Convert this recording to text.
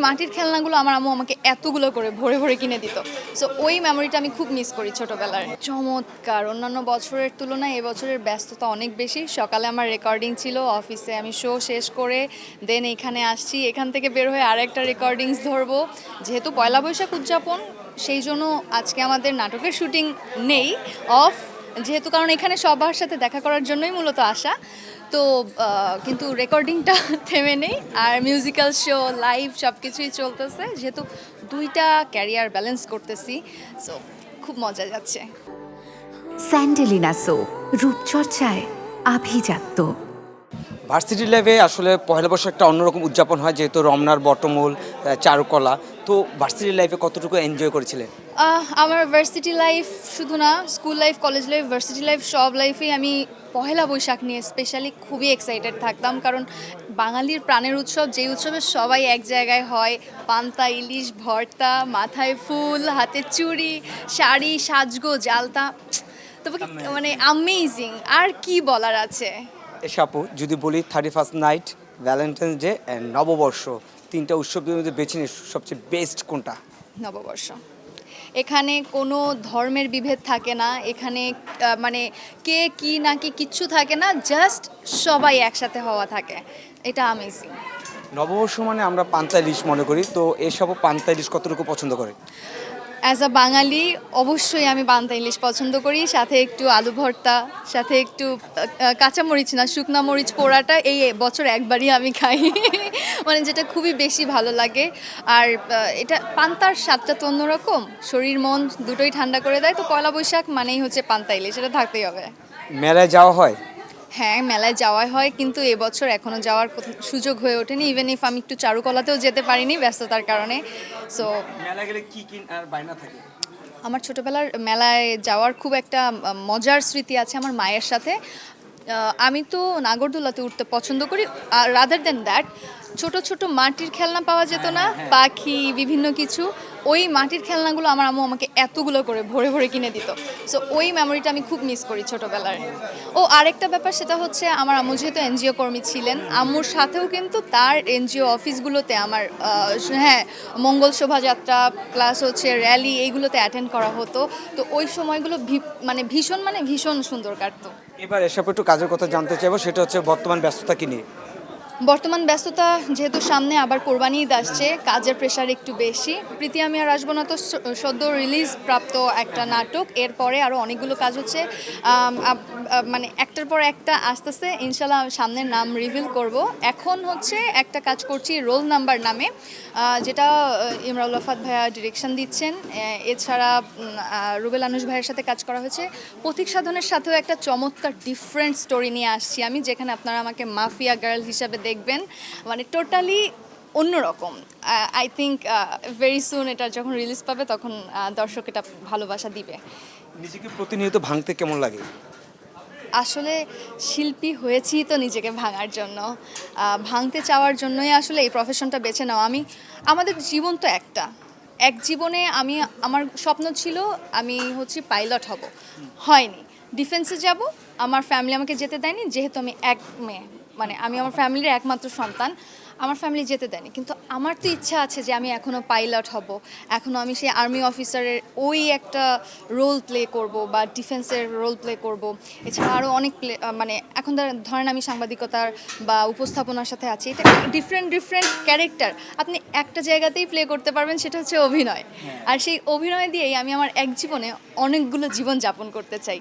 মাটির খেলনাগুলো আমার আম্মু আমাকে এতগুলো করে ভরে ভরে কিনে দিত। সো ওই মেমোরিটা আমি খুব মিস করি ছোটোবেলার। চমৎকার! অন্যান্য বছরের তুলনায় এবছরের ব্যস্ততা অনেক বেশি। সকালে আমার রেকর্ডিং ছিল অফিসে, আমি শো শেষ করে দেন এখানে আসছি, এখান থেকে বের হয়ে আরেকটা রেকর্ডিংস ধরবো। যেহেতু পয়লা বৈশাখ উদযাপন, সেই জন্য আজকে আমাদের নাটকের শুটিং নেই, অফ, যেহেতু কারণ এখানে সবার সাথে দেখা করার জন্যই মূলত আসা। তো কিন্তু রেকর্ডিংটা থেমে নেই, আর মিউজিক্যাল শো লাইভ সব কিছুই চলতেছে, যেহেতু দুইটা ক্যারিয়ার ব্যালেন্স করতেছি। সো খুব মজা যাচ্ছে। স্যান্ডেলিনা সো, রূপচর্চায় আভিজাত্য। ভার্সিটি লাইফে আসলে পহেলা বৈশাখ একটা অন্যরকম উদযাপন হয়, যেহেতু রমনার বটমূল, চারুকলা। তো ভার্সিটি লাইফে কতটুকু এনজয় করেছিলেন? আমার ভার্সিটি লাইফ শুধু না, school life, college life, varsity life সব লাইফেই আমি পহেলা বৈশাখ নিয়ে স্পেশালি খুবই এক্সাইটেড থাকতাম, কারণ বাঙালির প্রাণের উৎসব, যেই উৎসবে সবাই এক জায়গায় হয়। পান্তা ইলিশ ভর্তা, মাথায় ফুল, হাতে চুড়ি, শাড়ি, সাজগোজ, আলতা, তবে মানে অ্যামেজিং, আর কি বলার আছে। এসে আপু, যদি বলি 31st night, Valentine's day and নববর্ষ, তিনটা উৎসবের মধ্যে বেছে নিয়ে সবচেয়ে বেস্ট কোনটা? নববর্ষ। এখানে কোনো ধর্মের বিভেদ থাকে না, এখানে মানে কে কি না কি কিচ্ছু থাকে না, জাস্ট সবাই একসাথে হওয়া থাকে, এটা অ্যামেজিং। নববর্ষ মানে আমরা পান্তা ইলিশ মনে করি, তো এসবও পান্তা ইলিশ কতটুকু পছন্দ করে? অ্যাজ আ বাঙালি অবশ্যই আমি পান্তা ইলিশ পছন্দ করি, সাথে একটু আলু ভর্তা, সাথে একটু কাঁচামরিচ না, শুকনা মরিচ পোড়াটা এই বছর একবারই আমি খাই মানে যেটা খুবই বেশি ভালো লাগে। আর এটা পান্তার স্বাদটা তো অন্যরকম, শরীর মন দুটোই ঠান্ডা করে দেয়। তো পয়লা বৈশাখ মানেই হচ্ছে পান্তা ইলিশ, এটা থাকতেই হবে। মেলায় যাওয়া হয়? হ্যাঁ, মেলায় যাওয়া হয়, কিন্তু এবছর এখনও যাওয়ার সুযোগ হয়ে ওঠেনি। ইভেন ইফ আমি একটু চারুকলাতেও যেতে পারিনি ব্যস্ততার কারণে। সো মেলা গেলে কি কি আর বায়না থাকে? আমার ছোটোবেলার মেলায় যাওয়ার খুব একটা মজার স্মৃতি আছে আমার মায়ের সাথে। আমি তো নাগরদোলাতে উঠতে পছন্দ করি, আর রাদার দ্যান দ্যাট ছোট ছোট মাটির খেলনা পাওয়া যেত না, পাখি, বিভিন্ন কিছু, ওই মাটির খেলনাগুলো আমার আম্মু আমাকে এতগুলো করে ভরে ভরে কিনে দিত। সো ওই মেমোরিটা আমি খুব মিস করি ছোটোবেলার। ও আরেকটা ব্যাপার, সেটা হচ্ছে আমার আম্মু যেহেতু এনজিও কর্মী ছিলেন, আম্মুর সাথেও কিন্তু তার এনজিও অফিসগুলোতে আমার হ্যাঁ, মঙ্গল শোভাযাত্রা প্লাস হচ্ছে র্যালি, এইগুলোতে অ্যাটেন্ড করা হতো। তো ওই সময়গুলো মানে ভীষণ সুন্দর কাটতো। এবার এসব একটু কাজের কথা জানতে চাইবো, সেটা হচ্ছে বর্তমান ব্যস্ততা কি নিয়ে? বর্তমান ব্যস্ততা, যেহেতু সামনে আবার কোরবানি ঈদ আসছে, কাজের প্রেশার একটু বেশি। প্রীতি আমি আর আসবো না তো সদ্য রিলিজ প্রাপ্ত একটা নাটক, এরপরে আরও অনেকগুলো কাজ হচ্ছে, মানে একটার পর একটা আসতেছে, ইনশাল্লাহ সামনের নাম রিভিল করব। এখন হচ্ছে একটা কাজ করছি রোল নাম্বার নামে, যেটা ইমরাউল আফাত ভাইয়া ডিরেকশন দিচ্ছেন। এছাড়া রুবেল আনুশ ভাইয়ের সাথে কাজ করা হয়েছে। পথিক সাধনের সাথেও একটা চমৎকার ডিফারেন্ট স্টোরি নিয়ে আসছি আমি, যেখানে আপনারা আমাকে মাফিয়া গার্ল হিসাবে দেখবেন, মানে টোটালি অন্যরকম। আই থিঙ্ক ভেরি সুন এটা যখন রিলিজ পাবে তখন দর্শক এটা ভালোবাসা দিবে। নিজেকে প্রতিনিয়ত ভাঙতে কেমন লাগে? আসলে শিল্পী হয়েছি তো নিজেকে ভাঙার জন্য, ভাঙতে চাওয়ার জন্যই আসলে এই প্রফেশনটা বেছে নাও। আমাদের জীবন তো একটা, এক জীবনে আমার স্বপ্ন ছিল আমি হচ্ছে পাইলট হব, হয়নি। ডিফেন্সে যাব, আমার ফ্যামিলি আমাকে যেতে দেয়নি, যেহেতু আমি এক মেয়ে, মানে আমি আমার ফ্যামিলির একমাত্র সন্তান, আমার ফ্যামিলি যেতে দেয়নি। কিন্তু আমার তো ইচ্ছা আছে যে আমি এখনও পাইলট হব, এখনও আমি সেই আর্মি অফিসারের ওই একটা রোল প্লে করব বা ডিফেন্সের রোল প্লে করব। এছাড়া আরও অনেক মানে এখন ধরেন আমি সাংবাদিকতার বা উপস্থাপনার সাথে আছি, এটা ডিফারেন্ট ডিফারেন্ট ক্যারেক্টার আপনি একটা জায়গাতেই প্লে করতে পারবেন, সেটা হচ্ছে অভিনয়। আর সেই অভিনয় দিয়েই আমি আমার এক জীবনে অনেকগুলো জীবন যাপন করতে চাই।